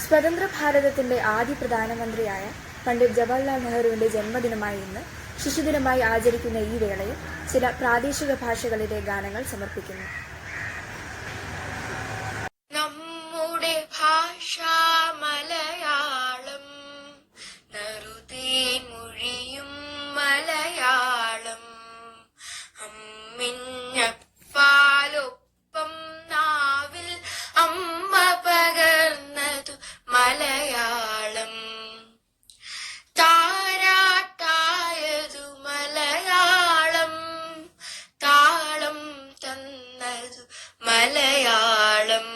സ്വതന്ത്ര ഭാരതത്തിന്റെ ആദ്യ പ്രധാനമന്ത്രിയായ പണ്ഡിറ്റ് ജവഹർലാൽ നെഹ്റുവിന്റെ ജന്മദിനമായ ഇന്ന് ശിശുദിനമായി ആചരിക്കുന്ന ഈ വേളയിൽ ചില പ്രാദേശിക ഭാഷകളിലെ ഗാനങ്ങൾ സമർപ്പിക്കുന്നു. നമ്മുടെ ഭാഷ മലയാളം, നറുതേൻ മൊഴിയും മലയാളം, അമ്മിഞ്ഞപ്പാലൊപ്പം നാവിൽ അമ്മ പകർന്നതു മലയാളം, താരാട്ടായതു മലയാളം, താളം തന്നതു മലയാളം,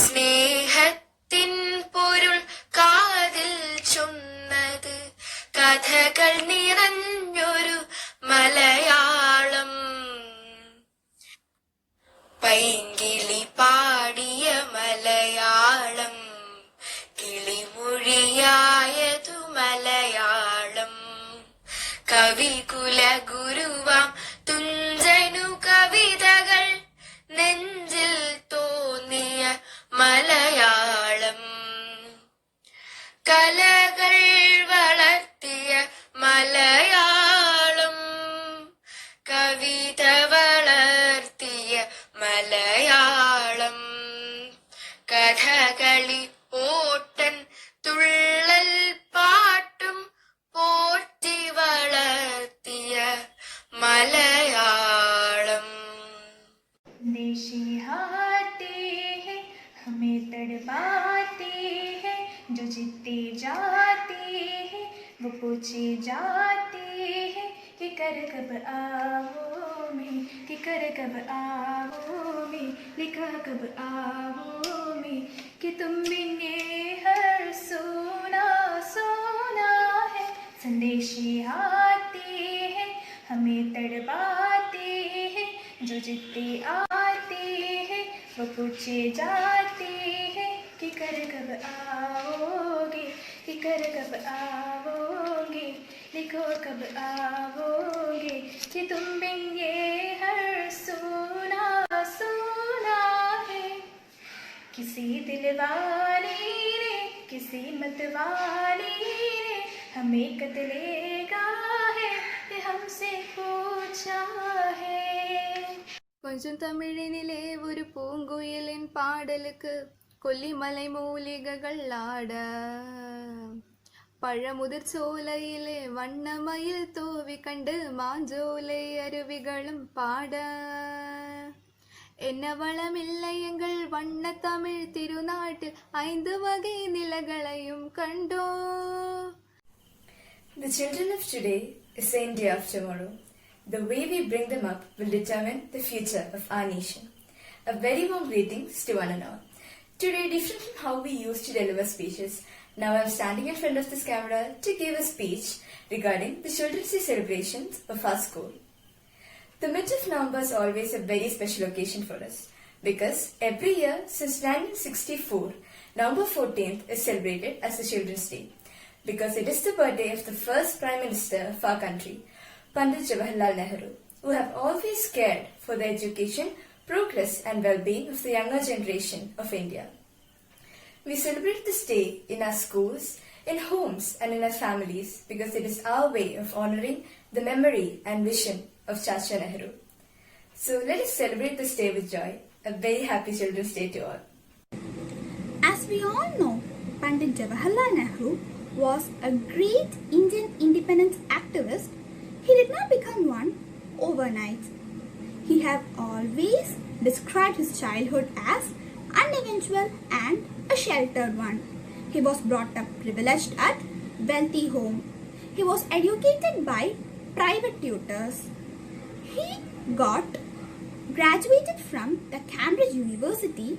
സ്നേഹത്തിൻ പൊരുൾ കാതിൽ ചൊന്നത് കഥകൾ നിറഞ്ഞൊരു മലയാളം, പൈങ്കിളി പാടിയ മലയാളം, കിളിമൊഴിയായതു മലയാളം, കവികുല ഗുരുവാം തുഞ്ചനു കവിതകൾ നെഞ്ചിൽ തോന്നിയ മലയാളം, കലകൾ വളർത്തിയ മലയാളം, കവിത വളർത്തിയ മലയാളം, കഥകളി ഓട്ടൻ തുള്ളൽ പാട്ടും പോറ്റി വളർത്തിയ മലയാളം. देशी हाथे हैं हमें तड़पाते हैं, जो जीते जाते हैं वो पूछे जाते हैं कि कर कब आओगे, कि कर कब आओगे, लिखा कब आओगे, कि तुम बिने हर सोना सोना है. संदेशी आते हैं हमें तड़पाते हैं, जो जीते आते हैं वो पूछे जाते हैं कि कर कब आओगे, कि कर कब आओगे, लिखो कब आओगे, कि तुम बिन ये हर सोना सोना है. किसी दिल वाले ने, किसी मत वाले ने हमें कतलेगा है, ये हमसे पूछा है. கொஞ்சம் தமிழினிலே ஒரு பூங்குயிலின் பாடலுக்கு கொல்லிமலை மூலிகைகள் ஆட, பழமுதிர் சோலையிலே வண்ணமயில் தோவி கண்டு மாஞ்சோலை அருவிகளும் பாட, என்ன வளமில்லை எங்கள் வண்ண தமிழ் திருநாட்டில் 5 வகை நிலங்களையும் கண்டோ. The children of today is the India of tomorrow. The way we bring them up will determine the future of our nation. A very warm greetings to one and all. Today, different from how we used to deliver speeches, now I'm standing in front of this camera to give a speech regarding the Children's Day celebrations of our school. The mid of November is always a very special occasion for us because every year since 1964, November 14th is celebrated as the Children's Day because it is the birthday of the first Prime Minister of our country, Pandit Jawaharlal Nehru, who have always cared for the education, progress and well-being of the younger generation of India. We celebrate this day in our schools, in homes and in our families because it is our way of honoring the memory and vision of Chacha Nehru. So let us celebrate this day with joy. A very happy Children's Day to all. As we all know, Pandit Jawaharlal Nehru was a great Indian independence activist. He did not become one overnight. He had always described his childhood as uneventual and a sheltered one. He was brought up privileged at wealthy home. He was educated by private tutors. He got graduated from the Cambridge University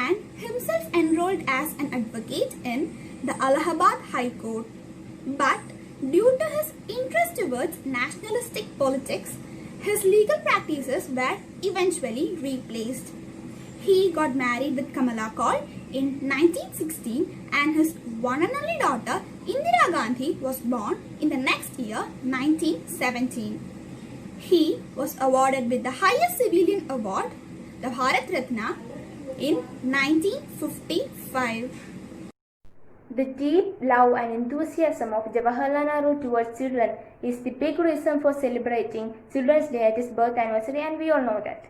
and himself enrolled as an advocate in the Allahabad High Court. But due to his interest towards nationalistic politics, his legal practices were eventually replaced. He got married with Kamala Kaul in 1916 and his one and only daughter Indira Gandhi was born in the next year 1917. He was awarded with the highest civilian award, the Bharat Ratna, in 1955. The deep love and enthusiasm of Jawaharlal Nehru towards children is the big reason for celebrating Children's Day at his birth anniversary, and we all know that.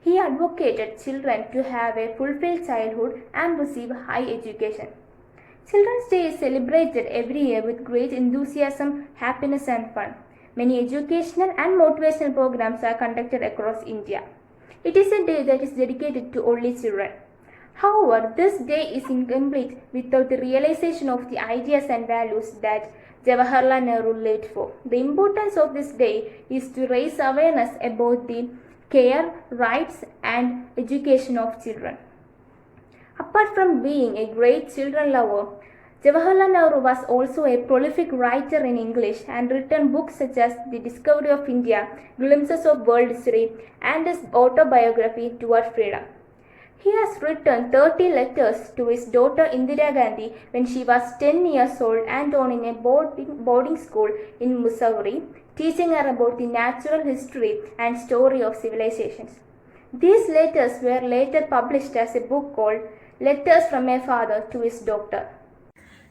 He advocated children to have a fulfilled childhood and receive high education. Children's Day is celebrated every year with great enthusiasm, happiness and fun. Many educational and motivational programs are conducted across India. It is a day that is dedicated to only children. However, this day is incomplete without the realization of the ideas and values that Jawaharlal Nehru lived for. The importance of this day is to raise awareness about the care, rights and education of children. Apart from being a great children lover, Jawaharlal Nehru was also a prolific writer in English and written books such as The Discovery of India, Glimpses of World History, and his autobiography Toward Freedom. He has written 30 letters to his daughter Indira Gandhi when she was 10 years old and taught in a boarding school in Missouri, teaching her about the natural history and story of civilizations. These letters were later published as a book called Letters from a Father to His Daughter.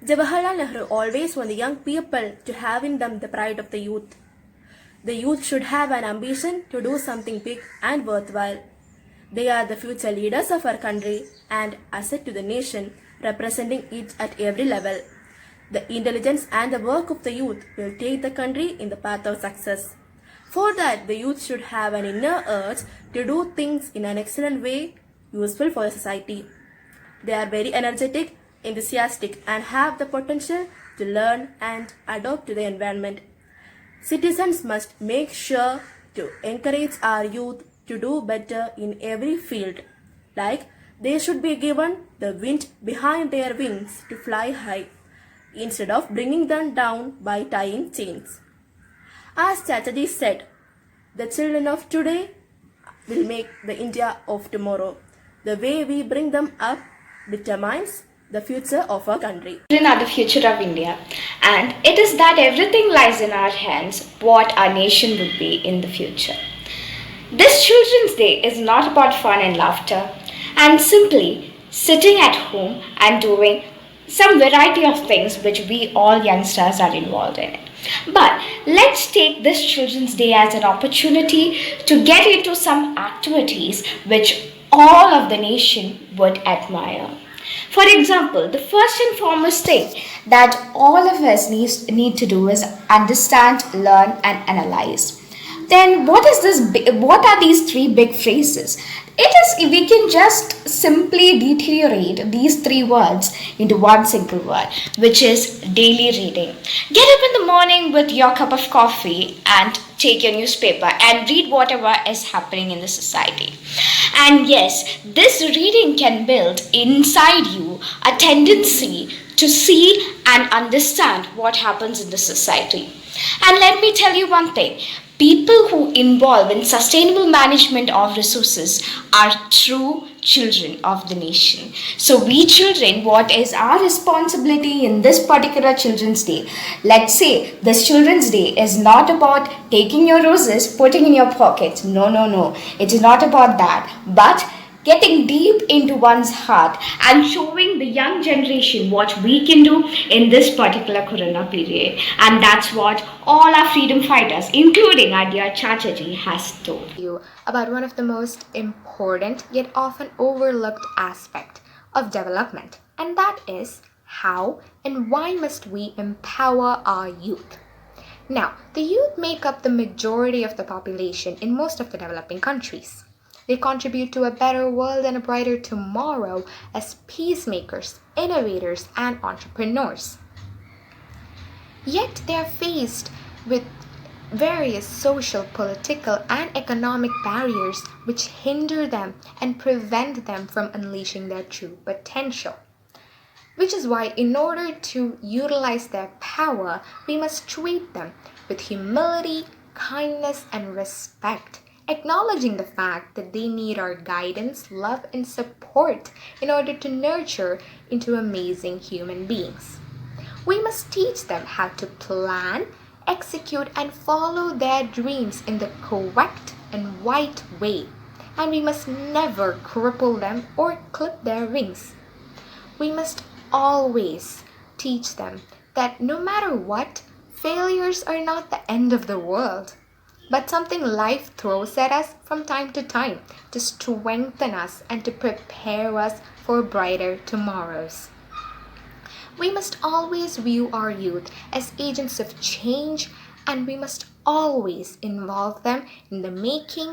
Jawaharlal Nehru always wanted young people to have in them the pride of the youth. The youth should have an ambition to do something big and worthwhile. They are the future leaders of our country and asset to the nation, representing it at every level. The intelligence and the work of the youth will take the country in the path of success. For that, the youth should have an inner urge to do things in an excellent way, useful for the society. They are very energetic, enthusiastic, and have the potential to learn and adapt to the environment. Citizens must make sure to encourage our youth to do better in every field, like they should be given the wind behind their wings to fly high, instead of bringing them down by tying chains. As Chatterjee said, the children of today will make the India of tomorrow. The way we bring them up determines the future of our country. Children are the future of India, and it is that everything lies in our hands what our nation would be in the future. This Children's Day is not about fun and laughter and simply sitting at home and doing some variety of things which we all youngsters are involved in it. But let's take this Children's Day as an opportunity to get into some activities which all of the nation would admire. For example, the first and foremost thing that all of us need to do is understand, learn and analyze. Then what are these three big phrases? We can just simply deteriorate these three words into one single word, which is daily reading. Get up in the morning with your cup of coffee and take your newspaper and read whatever is happening in the society. And yes, this reading can build inside you a tendency to see and understand what happens in the society. And let me tell you one thing. People who involve in sustainable management of resources are true children of the nation. So we children, what is our responsibility in this particular Children's Day? Let's say this Children's Day is not about taking your roses, putting in your pocket. No. It is not about that. But getting deep into one's heart and showing the young generation what we can do in this particular Corona period. And that's what all our freedom fighters, including our dear Chatterjee, has told You about one of the most important yet often overlooked aspect of development, and that is how and why must we empower our youth. Now, the youth make up the majority of the population in most of the developing countries. They contribute to a better world and a brighter tomorrow as peacemakers, innovators, and entrepreneurs. Yet they are faced with various social, political, and economic barriers which hinder them and prevent them from unleashing their true potential. Which is why, in order to utilize their power, we must treat them with humility, kindness, and respect, acknowledging the fact that they need our guidance, love, and support in order to nurture into amazing human beings. We must teach them how to plan, execute, and follow their dreams in the correct and right way, and we must never cripple them or clip their wings. We must always teach them that no matter what, failures are not the end of the world, but something life throws at us from time to time to strengthen us and to prepare us for brighter tomorrows. We must always view our youth as agents of change, and we must always involve them in the making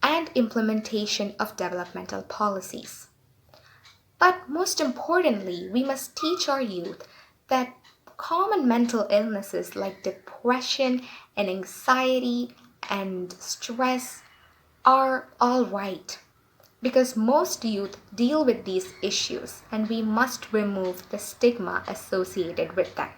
and implementation of developmental policies. But most importantly, we must teach our youth that common mental illnesses like depression and anxiety and stress are all right, because most youth deal with these issues and we must remove the stigma associated with them.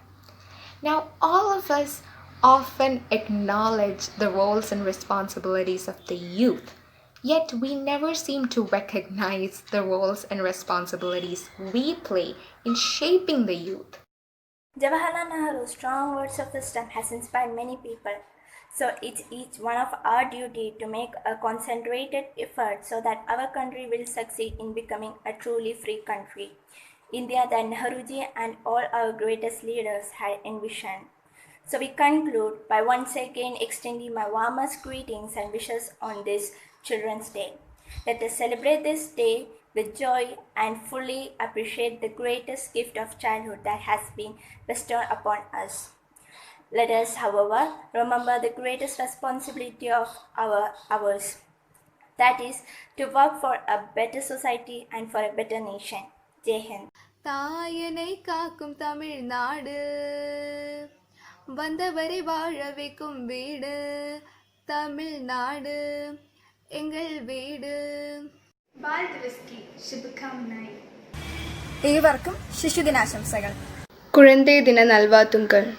Now, all of us often acknowledge the roles and responsibilities of the youth, yet we never seem to recognize the roles and responsibilities we play in shaping the youth. Jawaharlal Nehru's strong words of wisdom has inspired many people. So it's each one of our duty to make a concentrated effort so that our country will succeed in becoming a truly free country. India that Nehruji and all our greatest leaders had envisioned. So we conclude by once again extending my warmest greetings and wishes on this Children's Day. Let us celebrate this day with joy and fully appreciate the greatest gift of childhood that has been bestowed upon us. Let us, however, remember the greatest responsibility of ours, that is, to work for a better society and for a better nation. Jai Hind. தாயனை காக்கும் தமிழ்நாடு வந்தவரை வாழ வைக்கும் வீடு தமிழ்நாடு எங்கள் வீடு. ബാലദിവസ് ശുഭകാമനായി. ഏവർക്കും ശിശുദിനാശംസകൾ. குழந்தை தின நல்வாழ்த்துக்கள்.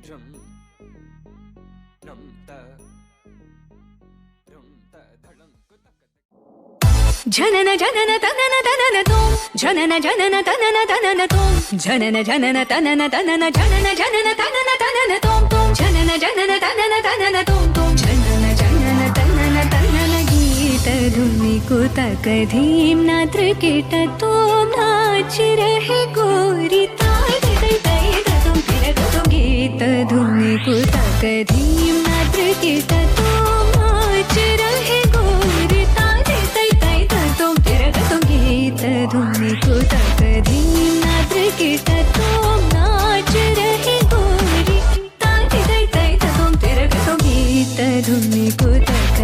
drum nam ta drum ta dhalam ku tak जनन जनन तनन तनन तोम जनन जनन तनन तनन तोम जनन जनन तनन तनन जनन जनन तनन तनन तोम तोम जनन जनन तनन तनन तोम तोम जनन जनन तनन तनन गीत धुनि को तक धीम नात्र कीट तोम नाच रहे गोरी ताय तय तय तुम फिर तुम गीत धुनि को तक धीम नात्र कीट तोम नाच रहे गोरी तुम गीत धुनि को तक धीम नात्र कीट तुम नाच रहे गोरी ताय तय तय तुम गीत धुनि को तक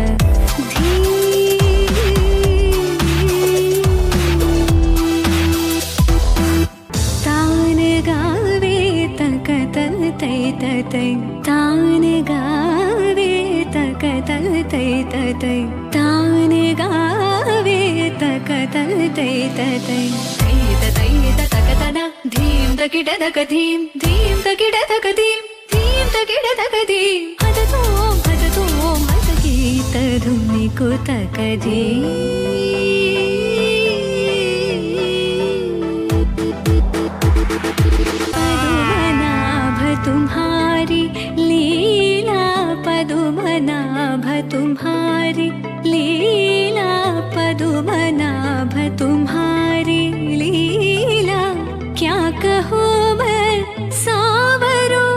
तान गावे तक तय तय तान गावे तक तय तय तान गावे तक तय तय तक तना धीम तकिट तक धीम धीम तकिट तक धीम धीम तकिट तक धीम हद तोम हद गीत धुनि को तक धीम पदुमनाभ तुम्हारी लीला पदुमनाभ तुम्हारी लीला पदुमनाभ तुम्हारी लीला क्या कहूँ मैं सावरो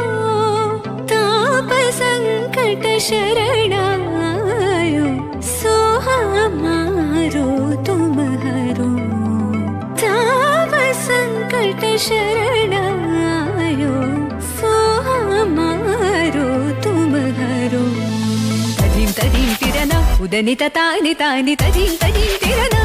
ताप संकट शरणायो सो हमारो तुम हरो ताप संकट शरणायो सो हमारो तुम हरो तदीम तदीम तिरना उदनित तानि तानि तदीम तदीम तिरना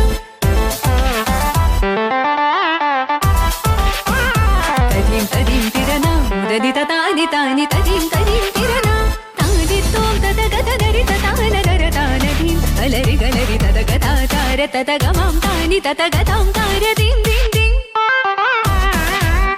तदीम तदीम तिरना उदनित तानि तानि तदीम तदीम तिरना तानि तोम तद गत नरि तान गर तान धीम अलरि गलरि तद गता तार तद गमाम तानि तद गताम तार दीम दीम दीम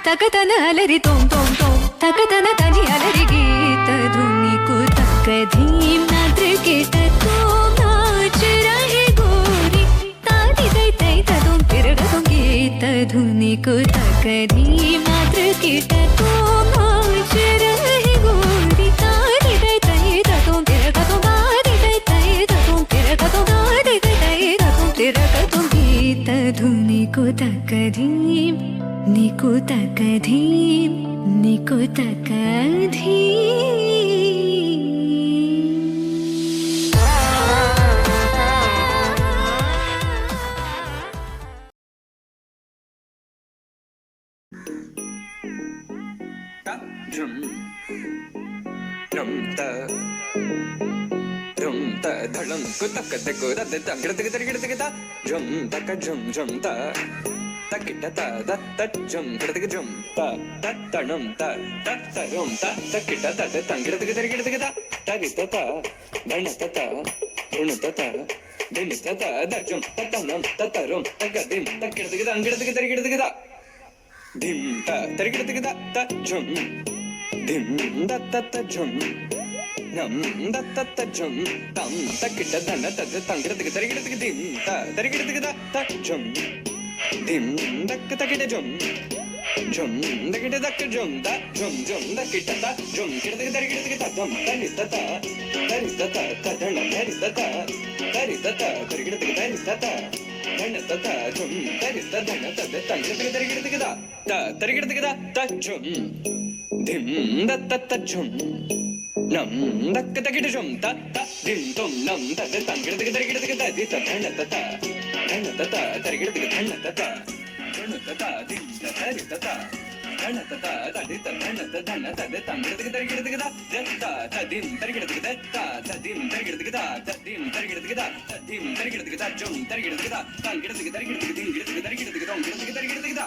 तकतन अलरि तोम तोम तोम तकतन तनि अलरि गीत धुनि को तक धीम नात्र कीट तुम नाच रहे गोरी तानि तय तय तुम फिर तुम गीत धुनि को तक धीम नात्र कीट तुम नाच रहे गोरी तानि तय तय तुम फिर तुम तानि तय तय तुम फिर तुम तानि तय तय तुम फिर तुम गीत धुनि को तक धीम निको तक धीम निको तक धीम drum nam ta drum ta dhalam ku tak ko da da gir da gir da drum ta ka drum drum ta takita ta da ta drum gir da drum ta ta nam ta rum ta takita ta da gir da ta ri ta dhana ta dhunu ta dhini ta da drum ta nam ta rum ta ga dim ta gir da dim ta gir da drum dim da drum nam da drum tam takita dhana ta gir da dim ta gir da drum dim takita drum drum takita drum ta drum takita ta drum gir da dum ta ni ta dhana ni ta gir da dhana ta drum dhana ta gir da drum dim da drum nam da drum ta dim tum nam ta gir da dhana ta gir da dhana ta gir da dhana ta dim ta dim ta dhana ta dim ta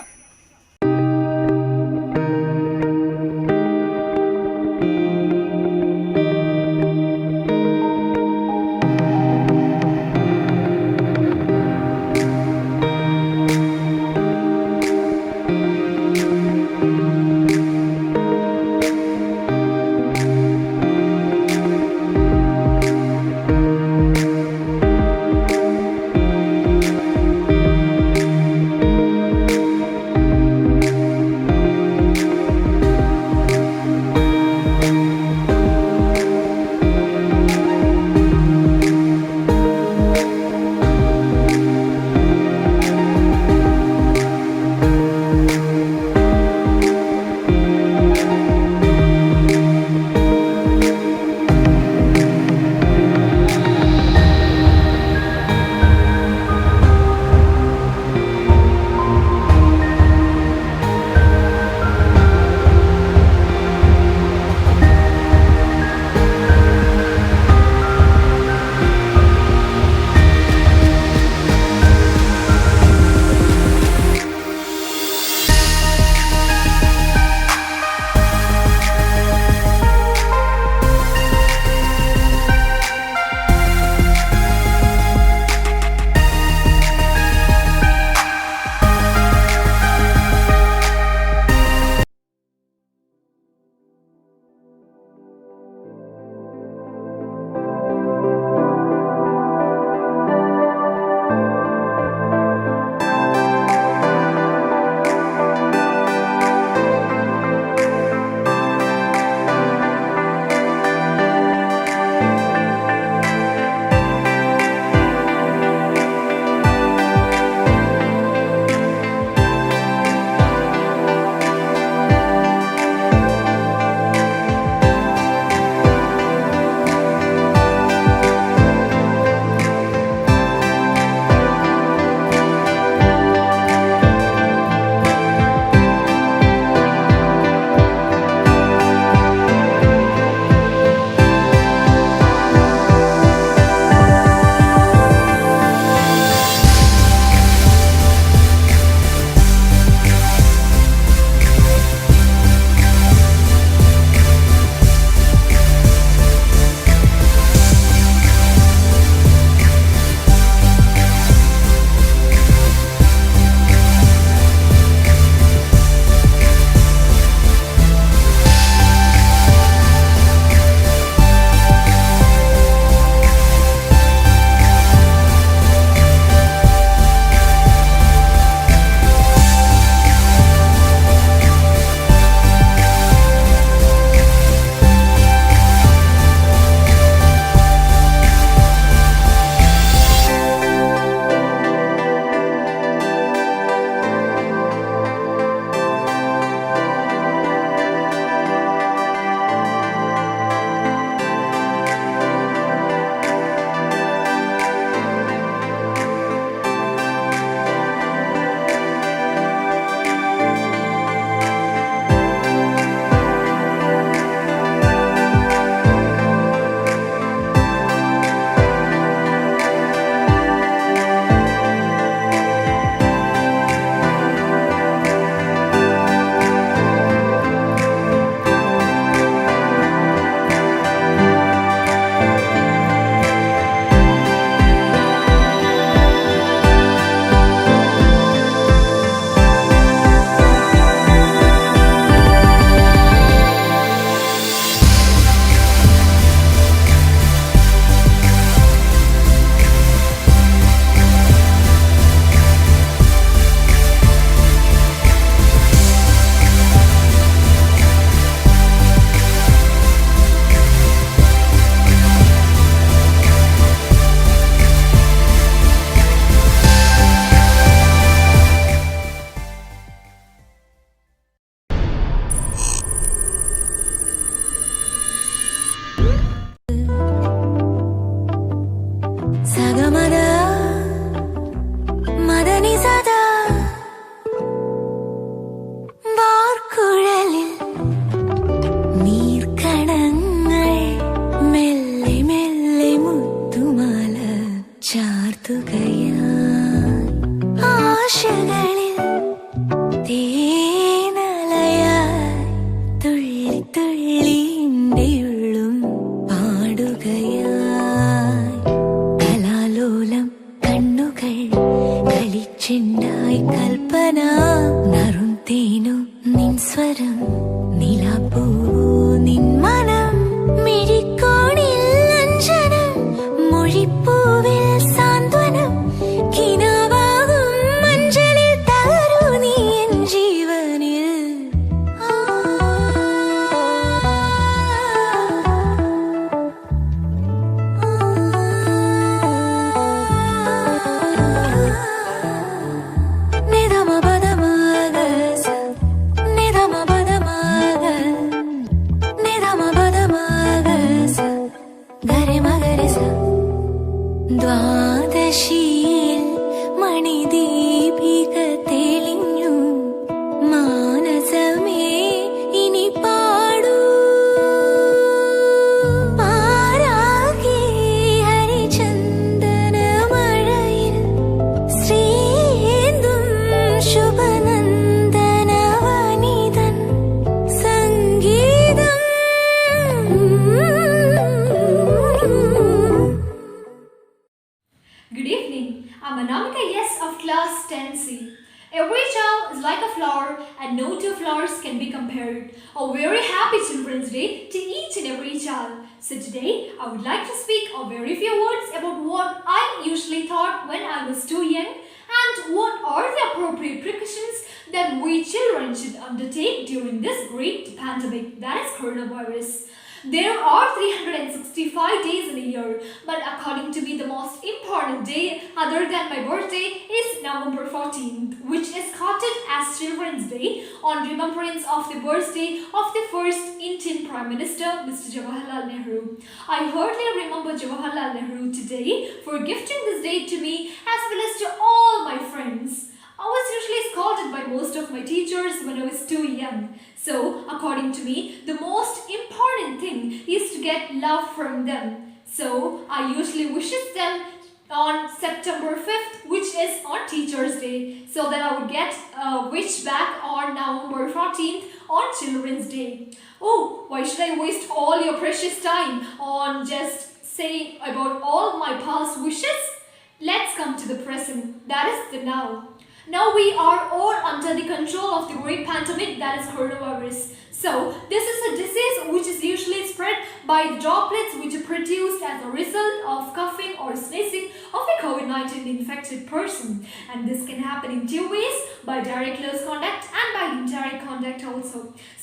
സഗമദ Madani സദാ വാർക്കുഴലിൽ നീർക്കണങ്ങൾ മെല്ലെ മെല്ലെ മുത്തുമാല ചാർത്തുകയാ ആശകളിൽ തേനലയായി തുള്ളി തുള്ളി ഇന്റെയുള്ളും പാടുകയായി കലാലോലം കണ്ണുകൾ കളിച്ചിണ്ടായി കൽപ്പന നറും തേനും നിൻ സ്വരം നിലാപ്പൂ നിൻ മനം മിഴിക്കോണിൽ അഞ്ജനം മൊഴിപ്പൂവിൽ സാന്ത്വനം കിനാവാകും മഞ്ചലിൽ തകരൂ നീ എൻ ജീവനിൽ ദ്വാദശിയിൽ മണിദീപിക തെളിഞ്ഞു മാനസമേ ഇനി പാടൂ പാരാകി ഹരിചന്ദന മഴയിൽ ശ്രീന്ദും ശുഭനന്ദന വനിതൻ സംഗീതം. Good evening. I'm Anamika S of class 10C. Every child is like a flower and no two flowers can be compared. A very happy Children's Day to each and every child. So today I would like to speak a very few words about what I usually thought when I was too young and what are the appropriate precautions that we children should undertake during this great pandemic that is coronavirus. There are 365 days in a year, but according to me, the most important day other than my birthday is November 14th, which is quoted as Children's Day on remembrance of the birthday of the first Indian Prime Minister, Mr. Jawaharlal Nehru. I hardly remember Jawaharlal Nehru today for gifting this day to me as well as to all my friends. I was usually scolded by most of my teachers when I was too young. So, according to me, the most important thing is to get love from them. So, I usually wishes them on September 5th, which is on Teachers' Day, so that I would get a wish back on November 14th on Children's Day. Oh, why should I waste all your precious time on just saying about all my past wishes? Let's come to the present, that is the now. Now we are all under the control of the great pandemic that is coronavirus. So, this is a disease which is usually spread by the droplets which are produced as a result of coughing or sneezing of a COVID-19 infected person. And this can happen in two ways, by direct close contact and by indirect contact also.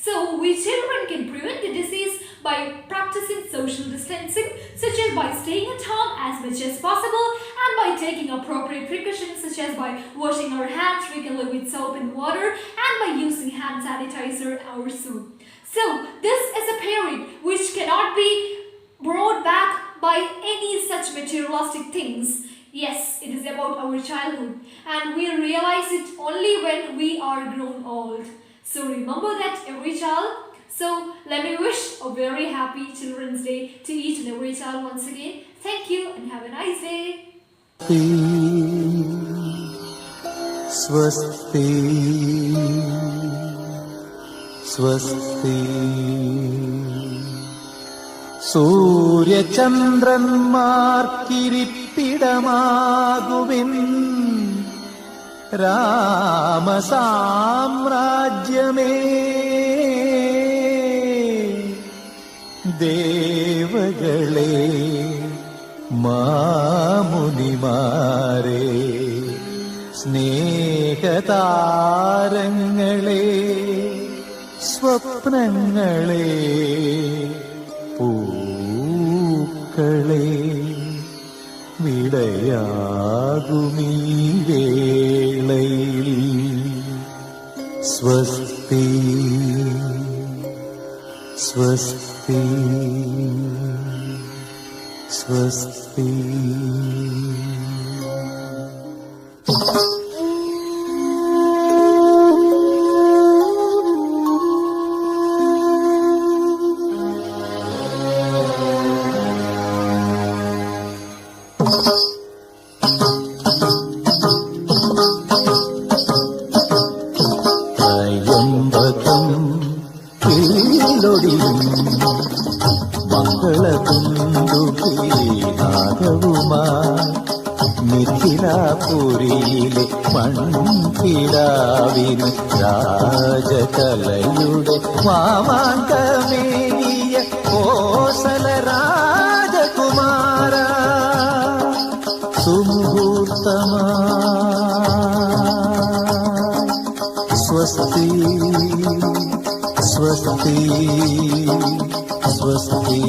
So, we children can prevent the disease by practicing social distancing, such as by staying at home as much as possible and by taking appropriate precautions such as by washing our hands frequently with soap and water and by using hand sanitizer or soap. So, this is a period which cannot be brought back by any such materialistic things. Yes, it is about our childhood and we realize it only when we are grown old. So, remember that every child. So, let me wish a very happy Children's Day to each and every child once again. Thank you and have a nice day. സ്വസ്തി സ്വസ്തി സൂര്യചന്ദ്രന്മാർക്കിരിപ്പിടമാകുവിൻ രാമസാമ്രാജ്യമേ ദേവകളെ മാമുനിമാരെ സ്നേഹതാരങ്ങളെ സ്വപ്നങ്ങളെ പൂക്കളെ വിടയാകുമീ വേളയിൽ സ്വസ്തി സ്വസ്തി स्वस्ति മിഥിലാപുരിയിലെ മൺകിടാവിന് രാജകലയുടെ മാമാങ്കമേകിയ കോസല രാജകുമാര സുമുഹൂർത്തമാ സ്വസ്തി സ്വസ്തി സ്വസ്തി.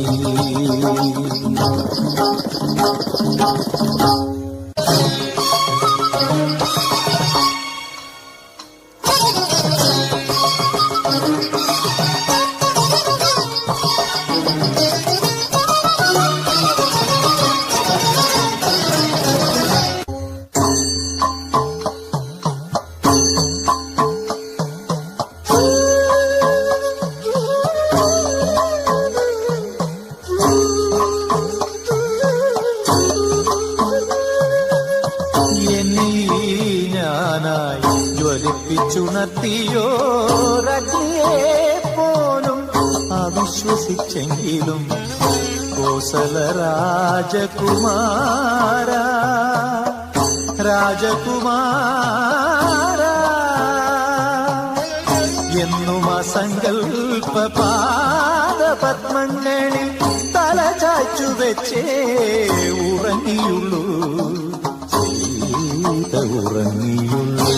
ജ്വലിപ്പിച്ചുണർത്തിയോരഗ്നിയെ പോലും അവിശ്വസിച്ചെങ്കിലും കോസല രാജകുമാര രാജകുമാര എന്നും അസങ്കൽപ്പ പാദപത്മങ്ങളിൽ തല ചാച്ചു വെച്ചേ ഉറങ്ങിയുള്ളൂ ഉറങ്ങിയുള്ളൂ.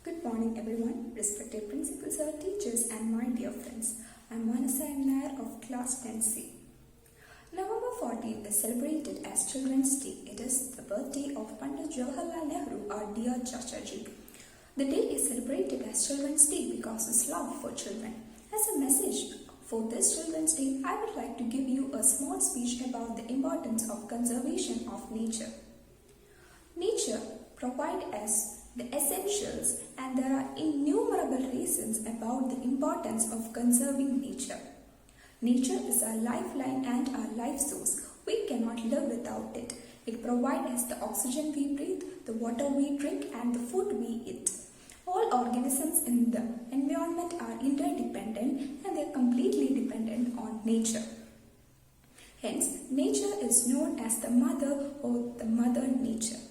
Good morning everyone, respected principals, sir, teachers and my dear friends. I am Manasa Nair of class 10C. November 14th is celebrated as Children's Day. It is the birthday of Pandit Jawaharlal Nehru, our dear Chachaji. The day is celebrated as Children's Day because of his love for children. As a message for this Children's Day, I would like to give you a small speech about the importance of conservation of nature. Nature provides us the essentials, and there are innumerable reasons about the importance of conserving nature. Nature is our lifeline and our life source. We cannot live without it. It provides us the oxygen we breathe, the water we drink, and the food we eat. All organisms in the environment are interdependent and they are completely dependent on nature. Hence, nature is known as the mother or the mother nature.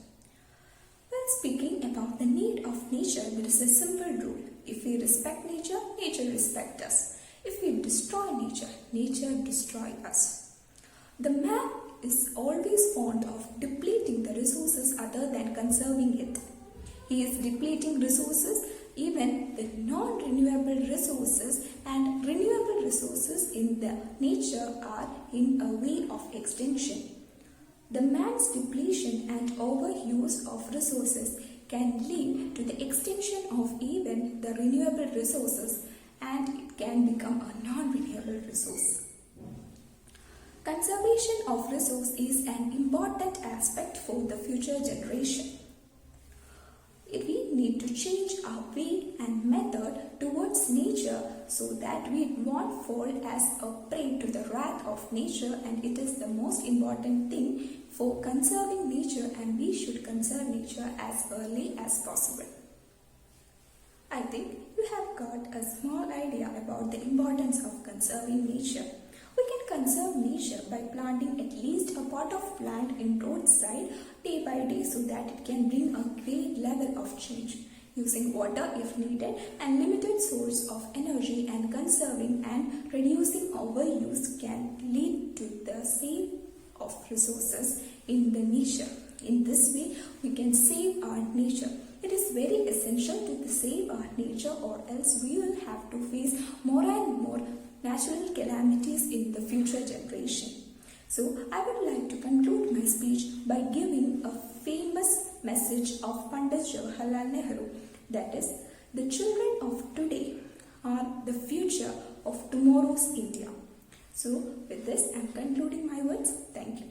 When speaking about the need of nature, there is a simple rule. If we respect nature, nature respects us. If we destroy nature, nature destroys us. The man is always fond of depleting the resources other than conserving it. He is depleting resources, even the non-renewable resources, and renewable resources in the nature are in a way of extinction. The man's depletion and overuse of resources can lead to the extinction of even the renewable resources, and it can become a non-renewable resource. Conservation of resource is an important aspect for the future generation. We need to change our way and method towards nature so that we won't fall as a prey to the wrath of nature, and it is the most important thing for conserving nature, and we should conserve nature as early as possible. I think you have got a small idea about the importance of conserving nature. We can conserve nature by planting at least a pot of plant in roadside day by day so that it can bring a great level of change. Using water if needed and limited source of energy and conserving and reducing overuse can lead to the save of resources in the nature. In this way, we can save our nature. It is very essential to save our nature, or else we will have to face more and more natural calamities in the future generation. So I would like to conclude my speech by giving a famous message of Pandit Jawaharlal Nehru, that is, The children of today are the future of tomorrow's India. So, with this, I am concluding my words. Thank you.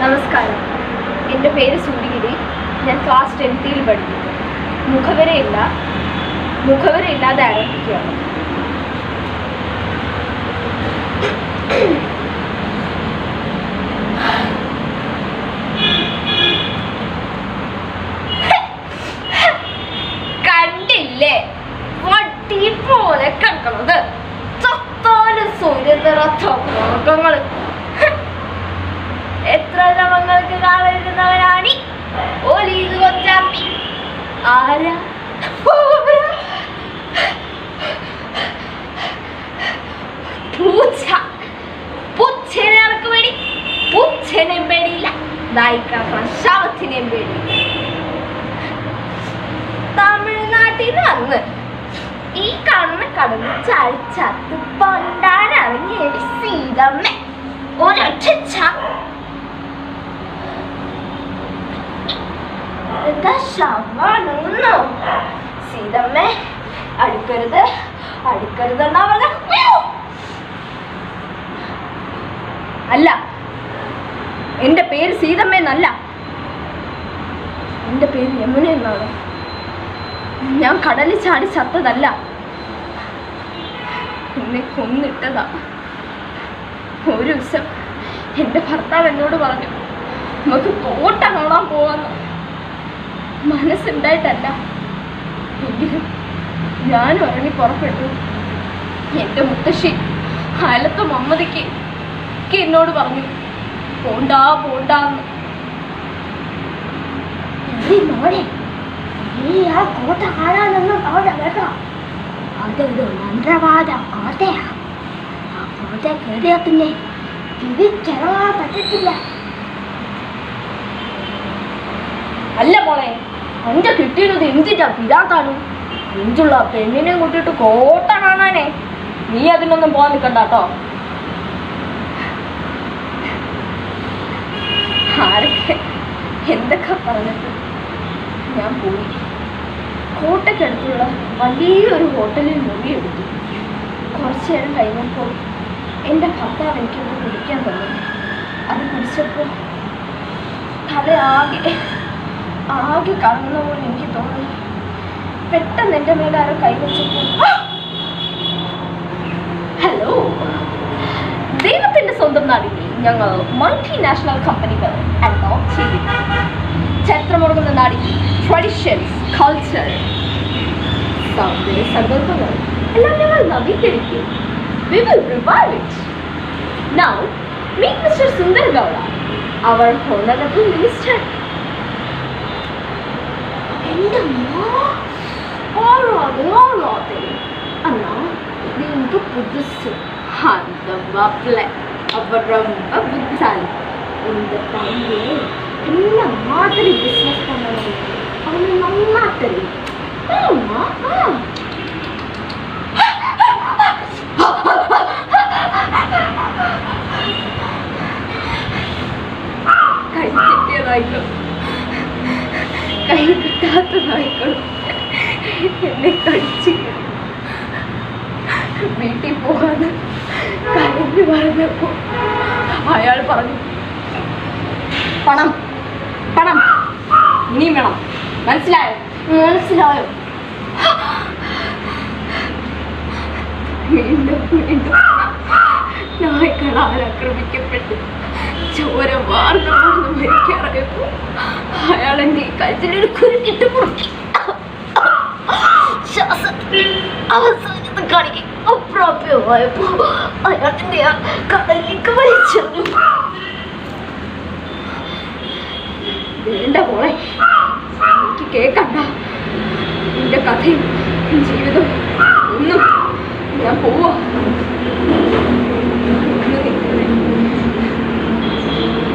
നമസ്കാരം, എൻ്റെ പേര് സൂര്യഗിരി. ഞാൻ class 10th പഠിക്കുന്നു. മുഖവരയില്ലാതെ ആരംഭിക്കുകയാണ്. കണ്ടില്ലേ വട്ടി പോലെ കിടക്കണത് ചത്തോല് സൂര്യനിറത്തോക്കങ്ങള്. എത്ര രമങ്ങൾക്ക് കാണിരുന്നവനാണി ഓലീസ് കൊച്ചാപ്പി. ആരാ പൂച്ച? പൂച്ചനെ ഇറക്ക് പേടി. പൂച്ചനെയും പേടിയില്ല, ശവത്തിനെയും പേടിയില്ല. തമിഴ്നാട്ടിൽ നിന്ന് വന്ന് ഈ കാണുന്ന കടലിൽ ചാടിച്ചത്ത് പൊണ്ടാനിറങ്ങിയ സീതമ്മ ഒരൊറ്റ ശവാണെന്നോ. സീതമ്മ അടുക്കരുത് അടുക്കരുതെന്നാ പറഞ്ഞ. അല്ല, എന്റെ പേര് സീതമ്മ എന്നല്ല, എന്റെ പേര് യമുന എന്നാണ്. ഞാൻ കടലിൽ ചാടി ചത്തതല്ല, എന്നെ കൊന്നിട്ടതാ. ഒരു ദിവസം എന്റെ ഭർത്താവ് എന്നോട് പറഞ്ഞു, നമുക്ക് കോട്ട കാണാൻ പോവാന്ന്. മനസ്സുണ്ടായിട്ടല്ല, എങ്കിലും ഞാനും ഇറങ്ങി പുറപ്പെട്ടു. എന്റെ മുത്തശ്ശി അയലത്തെ മമ്മതിക്ക് എന്നോട് പറഞ്ഞു, പോണ്ടാ പോണ്ടാന്ന്. മോനെ, നീ ആ കോട്ട കാണാനൊന്നും അവിടെ കേട്ടോ, അതൊരു മന്ത്രവാദ കോട്ടയാ. ആ കോട്ട കയറിയാ പിന്നെ തിരിച്ചിറങ്ങാൻ പറ്റത്തില്ല. അല്ല മോളെ, അഞ്ച കിട്ടിയത് എന്തിട്ടാ പിരാത്താണ്. അഞ്ചുള്ള പെണ്ണിനെ കൂട്ടിയിട്ട് കോട്ട കാണാനേ. നീ അതിനൊന്നും പോകാൻ നിൽക്കണ്ട കേട്ടോ. ആരൊക്കെ എന്തൊക്കെ പറഞ്ഞിട്ട് ഞാൻ പോയി. കോട്ടയ്ക്കടുത്തുള്ള വലിയൊരു ഹോട്ടലിൽ മുറിയെടുത്തു. കുറച്ചു നേരം കഴിഞ്ഞപ്പോൾ എൻ്റെ ഭർത്താവ് എനിക്കൊന്ന് കുടിക്കാൻ തന്നു. അത് കുടിച്ചപ്പോൾ തല ആകെ കറങ്ങുന്ന പോലെ എനിക്ക് തോന്നി. പെട്ടെന്ന് എൻ്റെ മേലെ ആരോ കൈവച്ചപ്പോൾ, ഹലോ, ദൈവത്തിന്റെ സ്വന്തം നാടിൽ ഞങ്ങൾ മൾട്ടിനാഷണൽ കമ്പനികൾ അഡോപ്റ്റ് ചെയ്തു. ചരിത്രമുറങ്ങുന്ന നാടിൽ ട്രഡീഷൻസ്, കൾച്ചർ, സൗന്ദര്യ സങ്കല്പങ്ങൾ എല്ലാം ഞങ്ങൾ നവീകരിക്കും. We will revive it. Now, meet Mr. Sundar Gowda, our honorable minister. എൻ്റെ ഓരോതെ അന്നാ നിങ്ങൾക്ക് പുതുസ് அந்த மாப்பிள்ளை அவ ரொம்ப புத்தாளி. இந்த டைம்ல என்ன மாதிரி பிசினஸ் பண்ணணும் அவனுக்கு நல்லா தெரியும். ஆமா, കൈ കിട്ടിയതായിക്കോ കൈ കിട്ടാത്തതായിക്കോ എന്നെ കടിച്ചു. വീട്ടിൽ പോകാന്ന് കരഞ്ഞു പറഞ്ഞപ്പോ അയാൾ പറഞ്ഞു, പണം പണം ഇനിയും വേണം. മനസ്സിലായോ? മനസ്സിലായോ? വീണ്ടും വീണ്ടും നായ്ക്കളാൽ ആക്രമിക്കപ്പെട്ട് ചോര വാർന്നു വാർന്ന് മരിക്കാറായപ്പോ അയാൾ എന്റെ കഴുത്തിലൊരു കുരുക്കിട്ട് മുറുക്കി. അവസാനത്തെ കളിക്ക് അപ്രാപ്യമായപ്പോ അയാളെന്റെ ആ കടലിലേക്ക് വലിച്ചെറിഞ്ഞു. വേണ്ട മോളെ, എനിക്ക് കേക്കണ്ട എന്റെ കഥയും ജീവിതവും ഒന്നും. ഞാൻ പോവാ.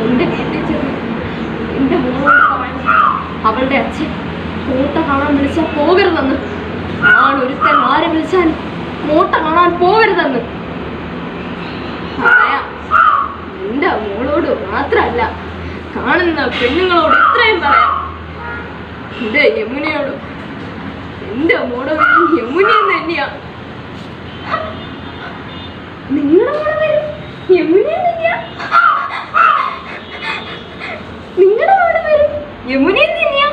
എന്റെ വീട്ടിൽ ചെന്ന് എന്റെ മോളോട് പറഞ്ഞു, അവളുടെ അച്ഛൻ കോട്ട കാണാൻ വിളിച്ചാൽ പോകരുതെന്ന്. ആളൊരുത്തൻ ആരെ വിളിച്ചാലും കോട്ട കാണാൻ പോകരുതെന്ന് പറയാ. എന്റെ മോളോട് മാത്രല്ല, കാണുന്ന പെണ്ണുങ്ങളോട് ഇത്രയും പറയാം. എന്റെ യമുനയോടും. എന്റെ മോടെ യമുനയെന്ന് തന്നെയാ. നിങ്ങളുടെ മോടെ പേരും യമുനയെന്ന് തന്നെയാ. നിങ്ങളുടെ മോടെ പേരും യമുനയെന്ന് തന്നെയാ.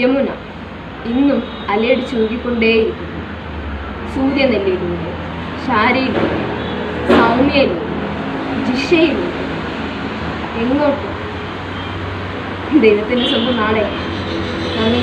യമുന ഇന്നും അലയടിച്ച് ഊകിക്കൊണ്ടേയിരിക്കുന്നു. സൂര്യനെല്ലിയിലൂടെ, ശാരിയിലൂടെ, സൗമ്യയിലൂടെ, ജിഷയിലൂടെ, എങ്ങോട്ടും. ദൈവത്തിന്റെ സ്വന്തം നാടേ. നന്ദി.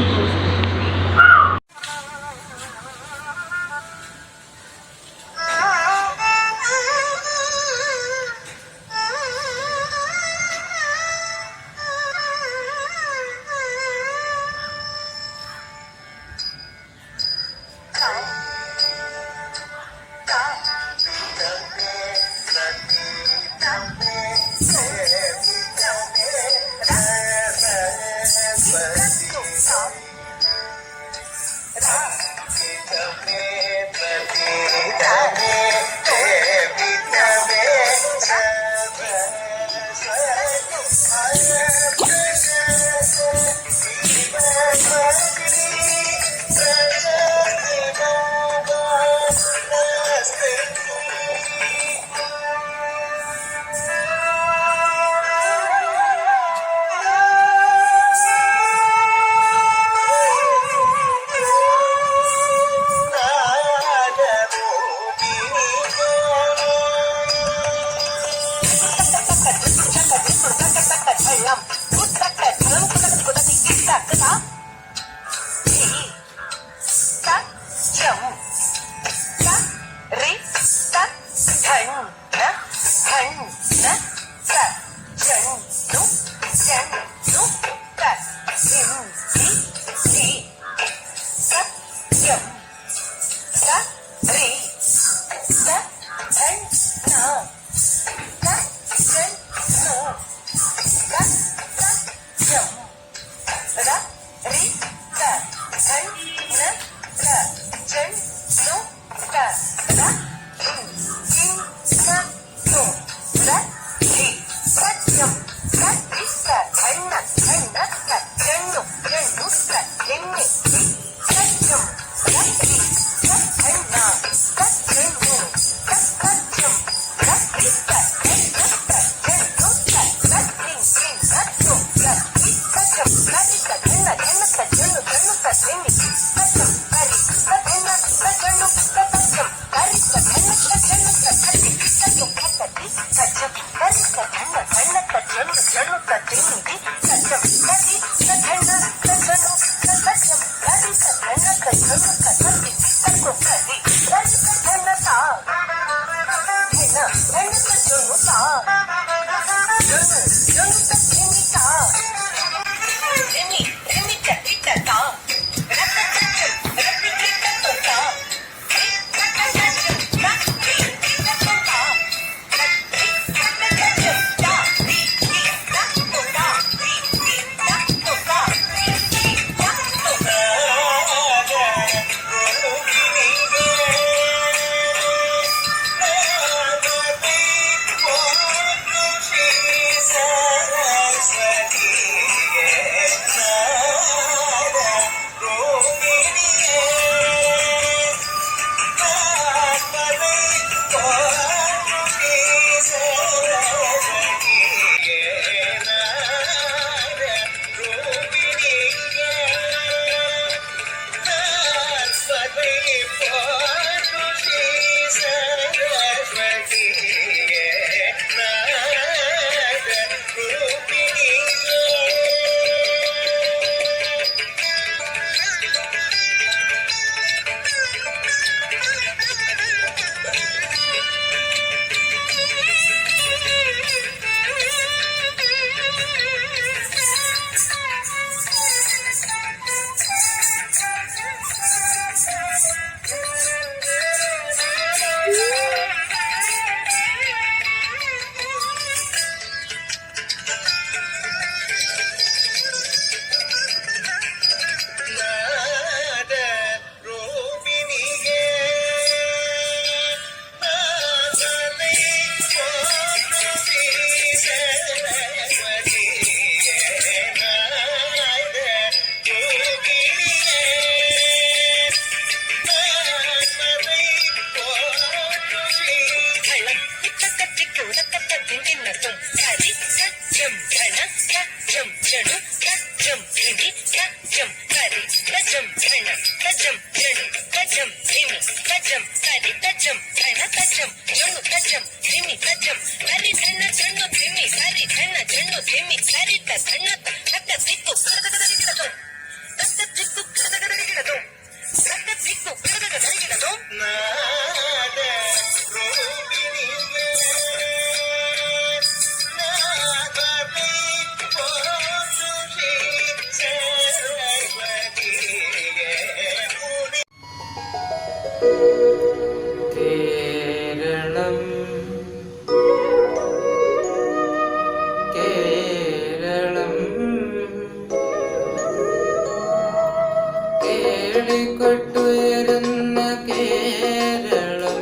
കേളിക്കൊട്ടുയരുന്ന കേരളം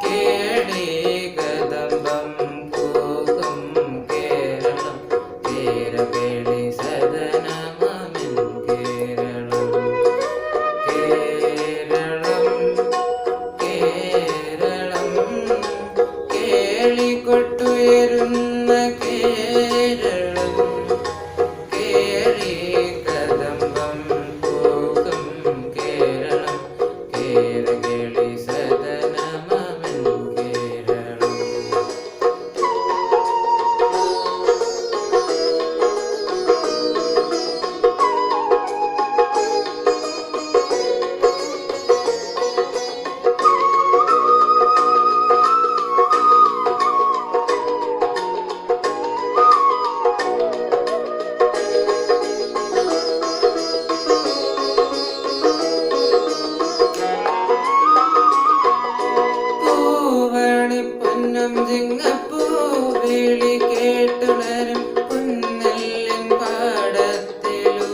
കേളി കദംബം പൂക്കും കേരളം കേരകേളി സദനമമിൻ കേരളം കേരളം കേരളം കേളിക്കൊട്ടുയരുന്ന കേരളം കേളി കദംബം പൂക്കും കേരളം കേരകേളി സദനമമിൻ കേരളം പൂവണിപ്പൊന്നും ചിങ്ങപ്പൂവിളി കേട്ടുണരും പുന്നല്ലിൻ പാടത്തിലൂടെ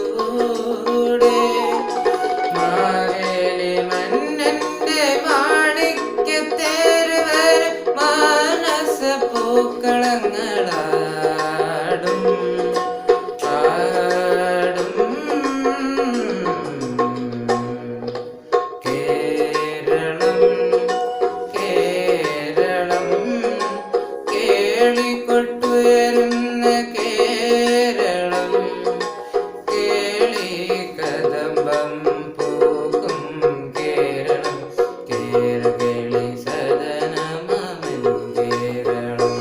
മാവേലി മന്നന്റെ മാണിക്യത്തേര് വരും മാനസ പൂക്കളങ്ങളാടും പാടും കേരളം കേരളം കേളിക്കൊട്ടുയരുന്ന കേരളം കേളി കദംബം പൂക്കും കേരളം കേരകേളി സദനമമിൻ കേരളം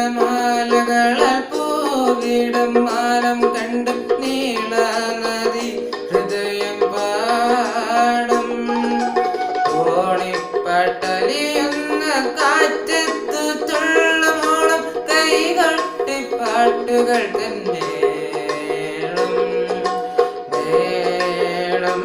നീരദമാലകളാൽ പൂവിടും മാനം കണ്ട് നീളനദി ഹൃദയം പാടും ഓണിപ്പട്ടലിയുന്ന കാറ്റത്തു തുള്ളുമോളം കൈകൊട്ടി പാട്ടുകൾ തന്നെ മേളം